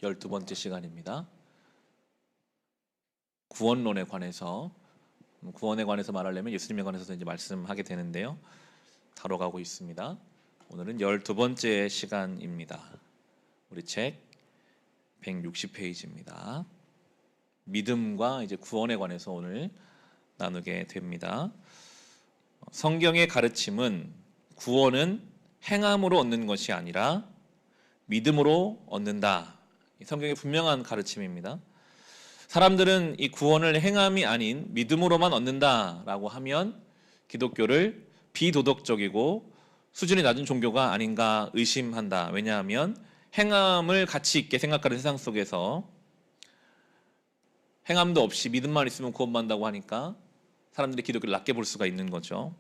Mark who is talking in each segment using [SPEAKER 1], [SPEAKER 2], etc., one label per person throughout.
[SPEAKER 1] 12번째 시간입니다. 구원론에 관해서 구원에 관해서 말하려면 예수님에 관해서도 이제 말씀하게 되는데요. 다뤄가고 있습니다. 오늘은 12번째 시간입니다. 우리 책 160페이지입니다. 믿음과 이제 구원에 관해서 오늘 나누게 됩니다. 성경의 가르침은 구원은 행함으로 얻는 것이 아니라 믿음으로 얻는다. 성경의 분명한 가르침입니다. 사람들은 이 구원을 행함이 아닌 믿음으로만 얻는다라고 하면 기독교를 비도덕적이고 수준이 낮은 종교가 아닌가 의심한다. 왜냐하면 행함을 가치 있게 생각하는 세상 속에서 행함도 없이 믿음만 있으면 구원받는다고 하니까 사람들이 기독교를 낮게 볼 수가 있는 거죠.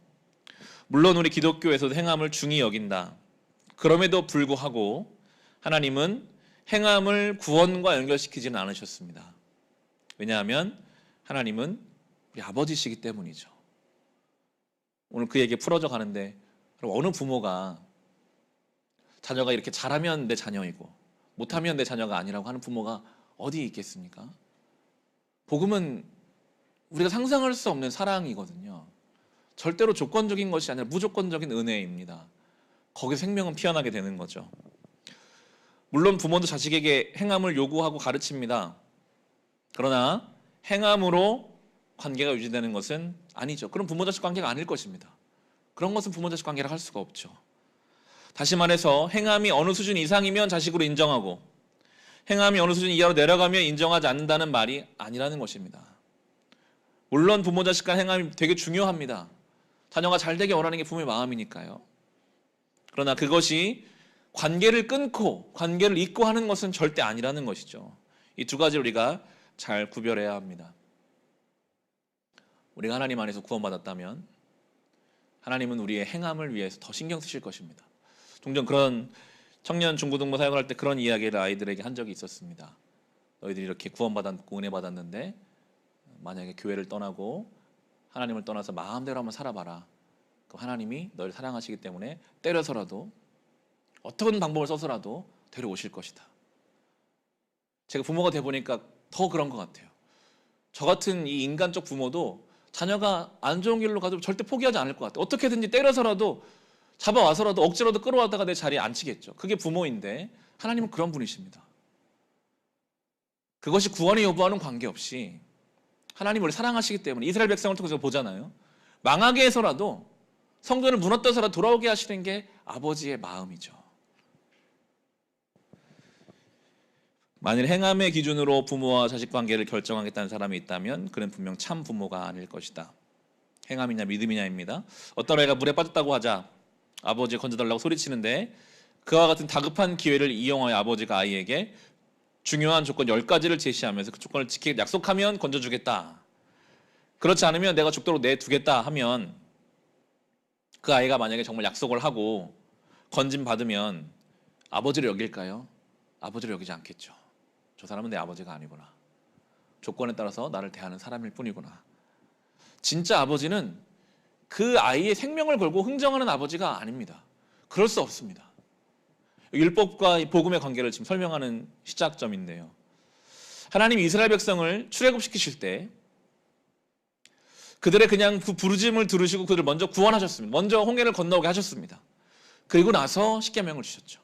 [SPEAKER 1] 물론 우리 기독교에서도 행함을 중히 여긴다. 그럼에도 불구하고 하나님은 행함을 구원과 연결시키지는 않으셨습니다. 왜냐하면 하나님은 우리 아버지시기 때문이죠. 오늘 그 얘기 풀어져 가는데 어느 부모가 자녀가 이렇게 잘하면 내 자녀이고 못하면 내 자녀가 아니라고 하는 부모가 어디 있겠습니까? 복음은 우리가 상상할 수 없는 사랑이거든요. 절대로 조건적인 것이 아니라 무조건적인 은혜입니다. 거기서 생명은 피어나게 되는 거죠. 물론 부모도 자식에게 행함을 요구하고 가르칩니다. 그러나 행함으로 관계가 유지되는 것은 아니죠. 그럼 부모-자식 관계가 아닐 것입니다. 그런 것은 부모-자식 관계라 할 수가 없죠. 다시 말해서 행함이 어느 수준 이상이면 자식으로 인정하고 행함이 어느 수준 이하로 내려가면 인정하지 않는다는 말이 아니라는 것입니다. 물론 부모-자식 간 행함이 되게 중요합니다. 자녀가 잘 되게 원하는 게 부모의 마음이니까요. 그러나 그것이 관계를 끊고 관계를 잇고 하는 것은 절대 아니라는 것이죠. 이 두 가지를 우리가 잘 구별해야 합니다. 우리가 하나님 안에서 구원받았다면 하나님은 우리의 행함을 위해서 더 신경 쓰실 것입니다. 종종 그런 청년 중고등부 사역을 할 때 그런 이야기를 아이들에게 한 적이 있었습니다. 너희들이 이렇게 구원받았고 은혜 받았는데 만약에 교회를 떠나고 하나님을 떠나서 마음대로 한번 살아봐라. 그럼 하나님이 너를 사랑하시기 때문에 때려서라도 어떤 방법을 써서라도 데려오실 것이다. 제가 부모가 돼 보니까 더 그런 것 같아요. 저 같은 이 인간적 부모도 자녀가 안 좋은 길로 가도 절대 포기하지 않을 것 같아요. 어떻게든지 때려서라도 잡아와서라도 억지로도 끌어와다가 내 자리에 앉히겠죠. 그게 부모인데 하나님은 그런 분이십니다. 그것이 구원의 여부와는 관계없이 하나님이 우리를 사랑하시기 때문에 이스라엘 백성을 통해서 보잖아요. 망하게 해서라도 성전을 무너뜨려서라도 돌아오게 하시는 게 아버지의 마음이죠. 만일 행함의 기준으로 부모와 자식 관계를 결정하겠다는 사람이 있다면 그는 분명 참 부모가 아닐 것이다. 행함이냐 믿음이냐입니다. 어떤 아이가 물에 빠졌다고 하자 아버지 건져달라고 소리치는데 그와 같은 다급한 기회를 이용하여 아버지가 아이에게 중요한 조건 10가지를 제시하면서 그 조건을 지키게 약속하면 건져주겠다. 그렇지 않으면 내가 죽도록 내두겠다 하면 그 아이가 만약에 정말 약속을 하고 건짐 받으면 아버지를 여길까요? 아버지를 여기지 않겠죠. 저 사람은 내 아버지가 아니구나. 조건에 따라서 나를 대하는 사람일 뿐이구나. 진짜 아버지는 그 아이의 생명을 걸고 흥정하는 아버지가 아닙니다. 그럴 수 없습니다. 율법과 복음의 관계를 지금 설명하는 시작점인데요. 하나님이 이스라엘 백성을 출애굽시키실 때 그들의 그냥 그 부르짐을 들으시고 그들을 먼저 구원하셨습니다. 먼저 홍해를 건너오게 하셨습니다. 그리고 나서 십계명을 주셨죠.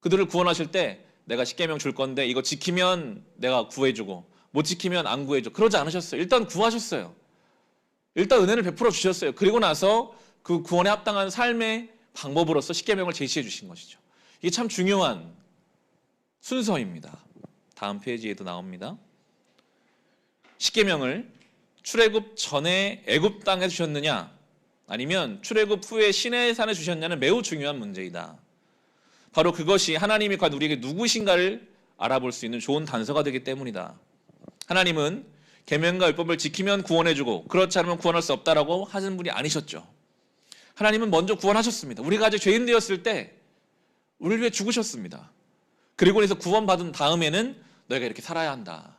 [SPEAKER 1] 그들을 구원하실 때 내가 십계명 줄 건데 이거 지키면 내가 구해주고 못 지키면 안 구해줘. 그러지 않으셨어요. 일단 구하셨어요. 일단 은혜를 베풀어 주셨어요. 그리고 나서 그 구원에 합당한 삶의 방법으로서 십계명을 제시해 주신 것이죠. 이게 참 중요한 순서입니다. 다음 페이지에도 나옵니다. 십계명을 출애굽 전에 애굽 땅에 주셨느냐 아니면 출애굽 후에 시내산에 주셨냐는 매우 중요한 문제이다. 바로 그것이 하나님이 과연 우리에게 누구신가를 알아볼 수 있는 좋은 단서가 되기 때문이다. 하나님은 계명과 율법을 지키면 구원해주고 그렇지 않으면 구원할 수 없다라고 하신 분이 아니셨죠. 하나님은 먼저 구원하셨습니다. 우리가 아직 죄인 되었을 때 우리를 위해 죽으셨습니다. 그리고 나서 구원받은 다음에는 너희가 이렇게 살아야 한다.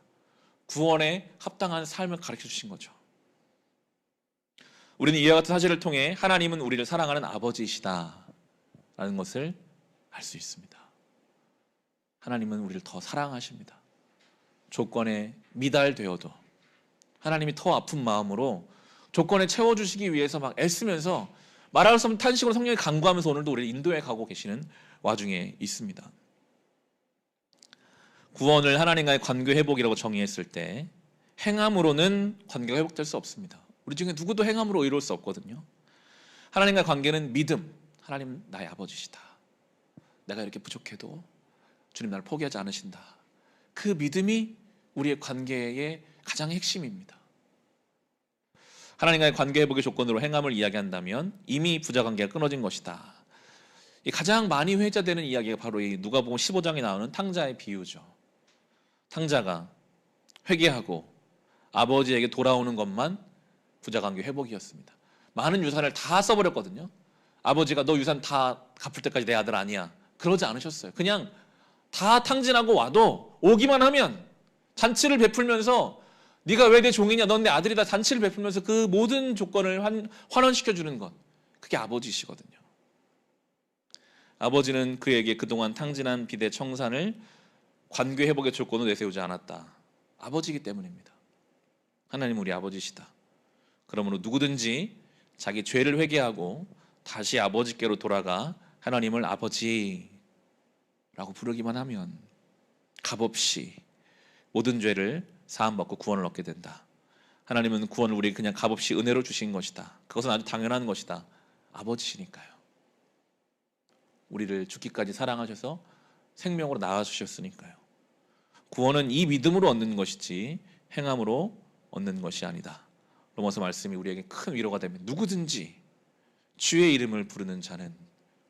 [SPEAKER 1] 구원에 합당한 삶을 가르쳐 주신 거죠. 우리는 이와 같은 사실을 통해 하나님은 우리를 사랑하는 아버지이시다라는 것을 알 수 있습니다. 하나님은 우리를 더 사랑하십니다. 조건에 미달되어도 하나님이 더 아픈 마음으로 조건에 채워주시기 위해서 막 애쓰면서 말할 수 없는 탄식으로 성령이 간구하면서 오늘도 우리를 인도해 가고 계시는 와중에 있습니다. 구원을 하나님과의 관계 회복이라고 정의했을 때 행함으로는 관계가 회복될 수 없습니다. 우리 중에 누구도 행함으로 의로울 수 없거든요. 하나님과의 관계는 믿음, 하나님 나의 아버지시다. 내가 이렇게 부족해도 주님 나를 포기하지 않으신다. 그 믿음이 우리의 관계의 가장 핵심입니다. 하나님과의 관계 회복의 조건으로 행함을 이야기한다면 이미 부자 관계가 끊어진 것이다. 가장 많이 회자되는 이야기가 바로 이 누가복음 15장에 나오는 탕자의 비유죠. 탕자가 회개하고 아버지에게 돌아오는 것만 부자 관계 회복이었습니다. 많은 유산을 다 써버렸거든요. 아버지가 너 유산 다 갚을 때까지 내 아들 아니야. 그러지 않으셨어요. 그냥 다 탕진하고 와도 오기만 하면 잔치를 베풀면서 네가 왜 내 종이냐, 넌 내 아들이다, 잔치를 베풀면서 그 모든 조건을 환원시켜주는 것, 그게 아버지시거든요. 아버지는 그에게 그동안 탕진한 비대 청산을 관계 회복의 조건으로 내세우지 않았다. 아버지이기 때문입니다. 하나님 우리 아버지시다. 그러므로 누구든지 자기 죄를 회개하고 다시 아버지께로 돌아가 하나님을 아버지라고 부르기만 하면 값없이 모든 죄를 사함받고 구원을 얻게 된다. 하나님은 구원을 우리에게 그냥 값없이 은혜로 주신 것이다. 그것은 아주 당연한 것이다. 아버지시니까요. 우리를 죽기까지 사랑하셔서 생명으로 낳아주셨으니까요. 구원은 이 믿음으로 얻는 것이지 행함으로 얻는 것이 아니다. 로마서 말씀이 우리에게 큰 위로가 되면 누구든지 주의 이름을 부르는 자는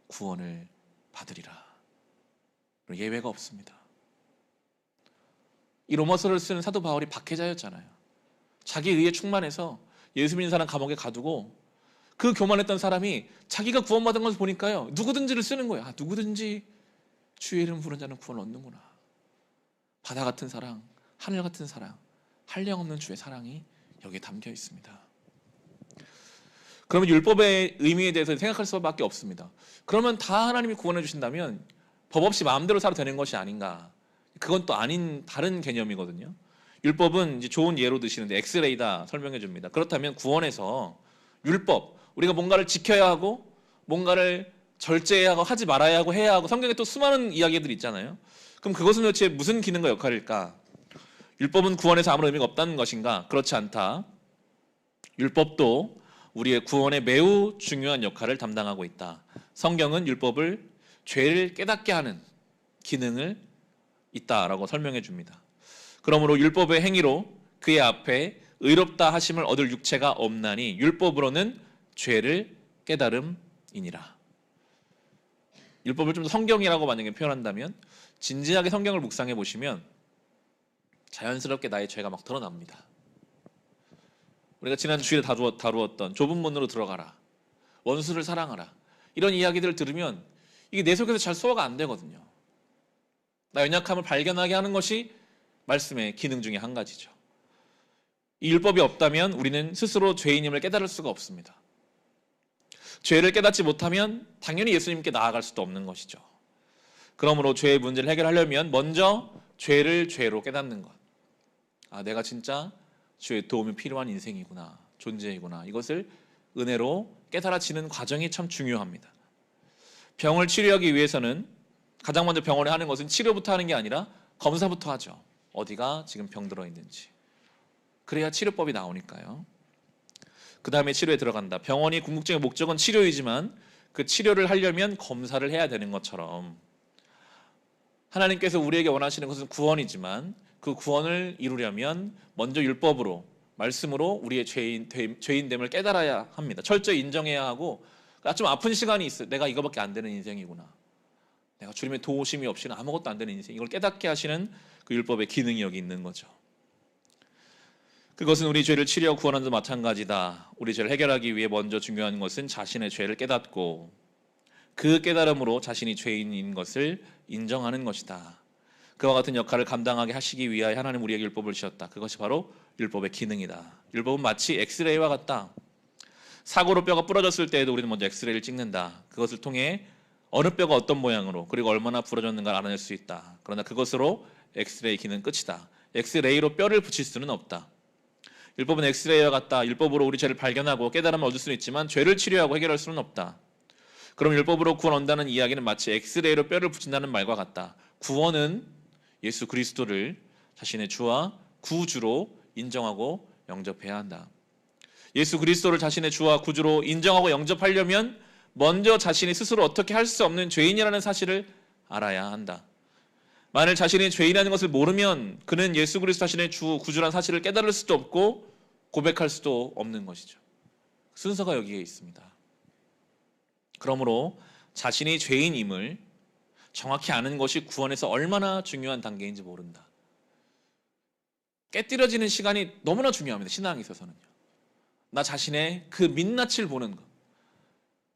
[SPEAKER 1] 구원을 받으리라. 예외가 없습니다. 이 로마서를 쓰는 사도 바울이 박해자였잖아요. 자기 의에 충만해서 예수 믿는 사람 감옥에 가두고 그 교만했던 사람이 자기가 구원받은 것을 보니까요, 누구든지를 쓰는 거야. 누구든지 주의 이름 부르는 자는 구원을 얻는구나. 바다 같은 사랑, 하늘 같은 사랑, 한량없는 주의 사랑이 여기에 담겨 있습니다. 그러면 율법의 의미에 대해서 생각할 수밖에 없습니다. 그러면 다 하나님이 구원해 주신다면 법 없이 마음대로 살아도 되는 것이 아닌가? 그건 또 아닌 다른 개념이거든요. 율법은 이제 좋은 예로 드시는데 엑스레이다 설명해 줍니다. 그렇다면 구원에서 율법, 우리가 뭔가를 지켜야 하고 뭔가를 절제해야 하고 하지 말아야 하고 해야 하고 성경에 또 수많은 이야기들이 있잖아요. 그럼 그것은 도대체 무슨 기능과 역할일까? 율법은 구원에서 아무런 의미가 없다는 것인가? 그렇지 않다. 율법도 우리의 구원에 매우 중요한 역할을 담당하고 있다. 성경은 율법을 죄를 깨닫게 하는 기능을 있다라고 설명해 줍니다. 그러므로 율법의 행위로 그의 앞에 의롭다 하심을 얻을 육체가 없나니 율법으로는 죄를 깨달음이니라. 율법을 좀 더 성경이라고 만약에 표현한다면 진지하게 성경을 묵상해 보시면 자연스럽게 나의 죄가 막 드러납니다. 우리가 지난 주일에 다루었던 좁은 문으로 들어가라, 원수를 사랑하라, 이런 이야기들을 들으면 이게 내 속에서 잘 소화가 안 되거든요. 나 연약함을 발견하게 하는 것이 말씀의 기능 중에 한 가지죠. 이 율법이 없다면 우리는 스스로 죄인임을 깨달을 수가 없습니다. 죄를 깨닫지 못하면 당연히 예수님께 나아갈 수도 없는 것이죠. 그러므로 죄의 문제를 해결하려면 먼저 죄를 죄로 깨닫는 것. 아, 내가 진짜 주의 도움이 필요한 인생이구나, 존재이구나. 이것을 은혜로 깨달아지는 과정이 참 중요합니다. 병을 치료하기 위해서는 가장 먼저 병원에 하는 것은 치료부터 하는 게 아니라 검사부터 하죠. 어디가 지금 병들어 있는지. 그래야 치료법이 나오니까요. 그 다음에 치료에 들어간다. 병원이 궁극적인 목적은 치료이지만 그 치료를 하려면 검사를 해야 되는 것처럼 하나님께서 우리에게 원하시는 것은 구원이지만 그 구원을 이루려면 먼저 율법으로, 말씀으로 우리의 죄인됨을 깨달아야 합니다. 철저히 인정해야 하고, 좀 아픈 시간이 있어요. 내가 이거밖에 안 되는 인생이구나. 내가 주님의 도우심이 없이는 아무것도 안 되는 인생. 이걸 깨닫게 하시는 그 율법의 기능이 여기 있는 거죠. 그것은 우리 죄를 치료하고 구원하는 것 마찬가지다. 우리 죄를 해결하기 위해 먼저 중요한 것은 자신의 죄를 깨닫고 그 깨달음으로 자신이 죄인인 것을 인정하는 것이다. 그와 같은 역할을 감당하게 하시기 위하여 하나님 우리에게 율법을 주셨다. 그것이 바로 율법의 기능이다. 율법은 마치 엑스레이와 같다. 사고로 뼈가 부러졌을 때에도 우리는 먼저 엑스레이를 찍는다. 그것을 통해 어느 뼈가 어떤 모양으로 그리고 얼마나 부러졌는가를 알아낼 수 있다. 그러나 그것으로 엑스레이 기는 끝이다. 엑스레이로 뼈를 붙일 수는 없다. 율법은 엑스레이와 같다. 율법으로 우리 죄를 발견하고 깨달음을 얻을 수는 있지만 죄를 치료하고 해결할 수는 없다. 그럼 율법으로 구원 얻는다는 이야기는 마치 엑스레이로 뼈를 붙인다는 말과 같다. 구원은 예수 그리스도를 자신의 주와 구주로 인정하고 영접해야 한다. 예수 그리스도를 자신의 주와 구주로 인정하고 영접하려면 먼저 자신이 스스로 어떻게 할 수 없는 죄인이라는 사실을 알아야 한다. 만일 자신이 죄인이라는 것을 모르면 그는 예수 그리스도 자신의 주 구주라는 사실을 깨달을 수도 없고 고백할 수도 없는 것이죠. 순서가 여기에 있습니다. 그러므로 자신이 죄인임을 정확히 아는 것이 구원에서 얼마나 중요한 단계인지 모른다. 깨뜨려지는 시간이 너무나 중요합니다. 신앙에 있어서는요. 나 자신의 그 민낯을 보는 것.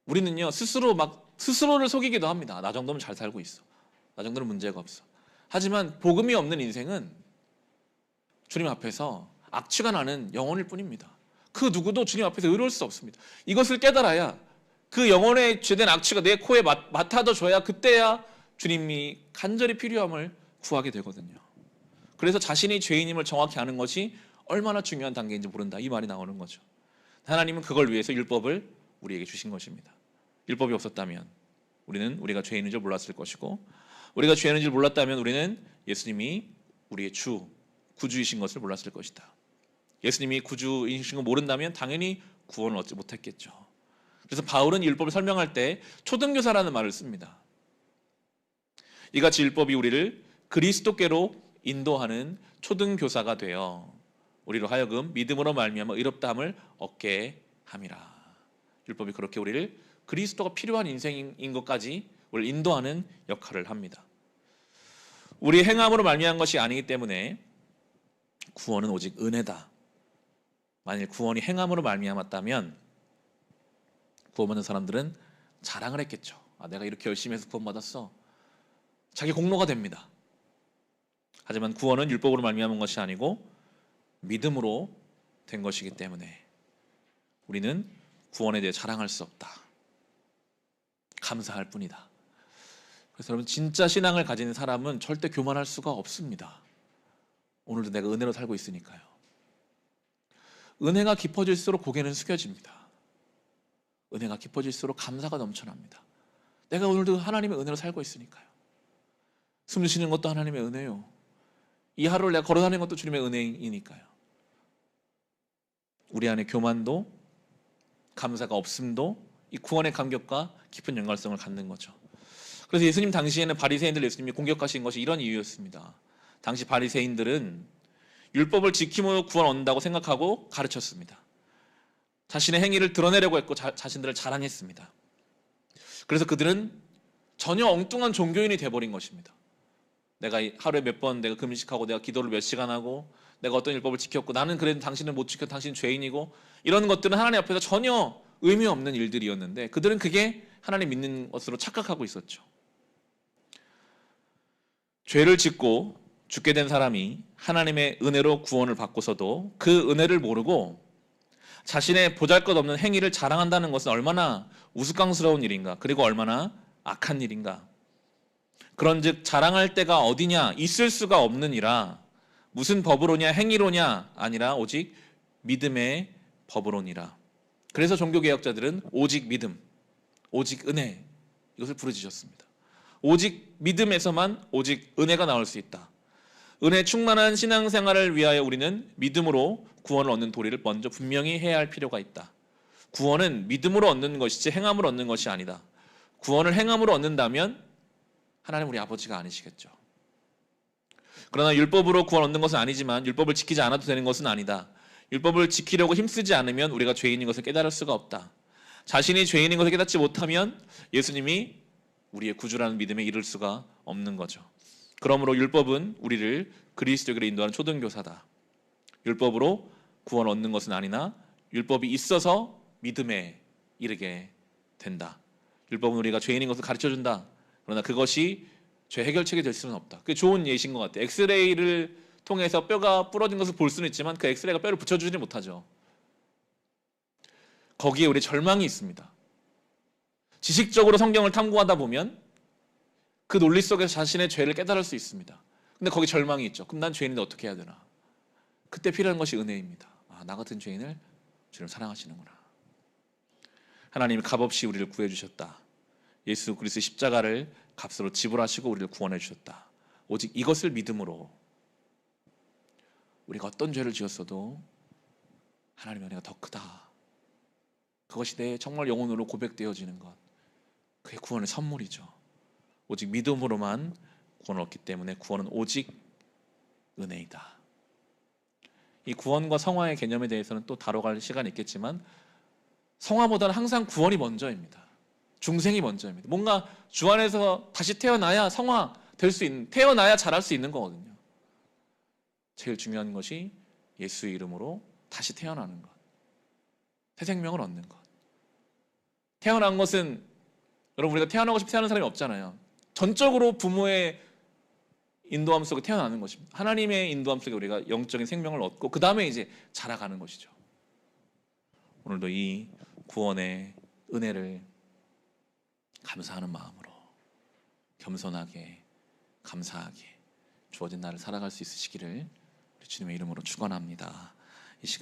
[SPEAKER 1] 우리는요 스스로를 속이기도 합니다. 나 정도면 잘 살고 있어. 나 정도는 문제가 없어. 하지만 복음이 없는 인생은 주님 앞에서 악취가 나는 영혼일 뿐입니다. 그 누구도 주님 앞에서 의로울 수 없습니다. 이것을 깨달아야 그 영혼의 죄된 악취가 내 코에 맡아줘야 그때야 주님이 간절히 필요함을 구하게 되거든요. 그래서 자신이 죄인임을 정확히 아는 것이 얼마나 중요한 단계인지 모른다. 이 말이 나오는 거죠. 하나님은 그걸 위해서 율법을 우리에게 주신 것입니다. 율법이 없었다면 우리가 죄인인 줄 몰랐을 것이고 우리가 죄인인 줄 몰랐다면 우리는 예수님이 우리의 구주이신 것을 몰랐을 것이다. 예수님이 구주이신 걸 모른다면 당연히 구원을 얻지 못했겠죠. 그래서 바울은 율법을 설명할 때 초등교사라는 말을 씁니다. 이같이 율법이 우리를 그리스도께로 인도하는 초등교사가 되어 우리로 하여금 믿음으로 말미암아 의롭다함을 얻게 함이라. 율법이 그렇게 우리를 그리스도가 필요한 인생인 것까지 우리를 인도하는 역할을 합니다. 우리의 행함으로 말미암은 것이 아니기 때문에 구원은 오직 은혜다. 만일 구원이 행함으로 말미암았다면 구원받는 사람들은 자랑을 했겠죠. 내가 이렇게 열심히 해서 구원받았어. 자기 공로가 됩니다. 하지만 구원은 율법으로 말미암은 것이 아니고 믿음으로 된 것이기 때문에 우리는 구원에 대해 자랑할 수 없다. 감사할 뿐이다. 그래서 여러분 진짜 신앙을 가진 사람은 절대 교만할 수가 없습니다. 오늘도 내가 은혜로 살고 있으니까요. 은혜가 깊어질수록 고개는 숙여집니다. 은혜가 깊어질수록 감사가 넘쳐납니다. 내가 오늘도 하나님의 은혜로 살고 있으니까요. 숨 쉬는 것도 하나님의 은혜요. 이 하루를 내가 걸어다니는 것도 주님의 은혜이니까요. 우리 안에 교만도 감사가 없음도 이 구원의 감격과 깊은 연관성을 갖는 거죠. 그래서 예수님 당시에는 바리새인들 예수님이 공격하신 것이 이런 이유였습니다. 당시 바리새인들은 율법을 지킴으로 구원 얻는다고 생각하고 가르쳤습니다. 자신의 행위를 드러내려고 했고 자신들을 자랑했습니다. 그래서 그들은 전혀 엉뚱한 종교인이 돼버린 것입니다. 내가 하루에 몇 번 내가 금식하고 내가 기도를 몇 시간 하고 내가 어떤 율법을 지켰고 나는 그래도 당신은 못 지켜 당신은 죄인이고 이런 것들은 하나님 앞에서 전혀 의미 없는 일들이었는데 그들은 그게 하나님 믿는 것으로 착각하고 있었죠. 죄를 짓고 죽게 된 사람이 하나님의 은혜로 구원을 받고서도 그 은혜를 모르고 자신의 보잘것없는 행위를 자랑한다는 것은 얼마나 우스꽝스러운 일인가, 그리고 얼마나 악한 일인가. 그런즉 자랑할 때가 어디냐, 있을 수가 없느니라. 무슨 법으로냐, 행위로냐 아니라 오직 믿음의 법으로니라. 그래서 종교개혁자들은 오직 믿음, 오직 은혜 이것을 부르짖었습니다. 오직 믿음에서만 오직 은혜가 나올 수 있다. 은혜 충만한 신앙생활을 위하여 우리는 믿음으로 구원을 얻는 도리를 먼저 분명히 해야 할 필요가 있다. 구원은 믿음으로 얻는 것이지 행함으로 얻는 것이 아니다. 구원을 행함으로 얻는다면 하나님 우리 아버지가 아니시겠죠. 그러나 율법으로 구원 얻는 것은 아니지만 율법을 지키지 않아도 되는 것은 아니다. 율법을 지키려고 힘쓰지 않으면 우리가 죄인인 것을 깨달을 수가 없다. 자신이 죄인인 것을 깨닫지 못하면 예수님이 우리의 구주라는 믿음에 이를 수가 없는 거죠. 그러므로 율법은 우리를 그리스도에게로 인도하는 초등교사다. 율법으로 구원 얻는 것은 아니나 율법이 있어서 믿음에 이르게 된다. 율법은 우리가 죄인인 것을 가르쳐준다. 그러나 그것이 죄 해결책이 될 수는 없다. 그게 좋은 예시인 것 같아요. 엑스레이를 통해서 뼈가 부러진 것을 볼 수는 있지만 그 엑스레이가 뼈를 붙여주지 못하죠. 거기에 우리 절망이 있습니다. 지식적으로 성경을 탐구하다 보면 그 논리 속에서 자신의 죄를 깨달을 수 있습니다. 근데 거기 절망이 있죠. 그럼 난 죄인인데 어떻게 해야 되나? 그때 필요한 것이 은혜입니다. 아, 나 같은 죄인을 주님 사랑하시는구나. 하나님이 값없이 우리를 구해주셨다. 예수 그리스도의 십자가를 값으로 지불하시고 우리를 구원해 주셨다. 오직 이것을 믿음으로 우리가 어떤 죄를 지었어도 하나님의 은혜가 더 크다. 그것이 내 정말 영혼으로 고백되어지는 것. 그게 구원의 선물이죠. 오직 믿음으로만 구원을 얻기 때문에 구원은 오직 은혜이다. 이 구원과 성화의 개념에 대해서는 또 다뤄갈 시간이 있겠지만 성화보다는 항상 구원이 먼저입니다. 중생이 먼저입니다. 뭔가 주 안에서 다시 태어나야 성화 될 수 있는, 태어나야 잘할 수 있는 거거든요. 제일 중요한 것이 예수의 이름으로 다시 태어나는 것, 새 생명을 얻는 것. 태어난 것은 여러분 우리가 태어나고 싶어 태어나는 사람이 없잖아요. 전적으로 부모의 인도함 속에 태어나는 것입니다. 하나님의 인도함 속에 우리가 영적인 생명을 얻고 그 다음에 이제 자라가는 것이죠. 오늘도 이 구원의 은혜를 감사하는 마음으로 겸손하게 감사하게 주어진 날을 살아갈 수 있으시기를 우리 주님의 이름으로 축원합니다. 이 시간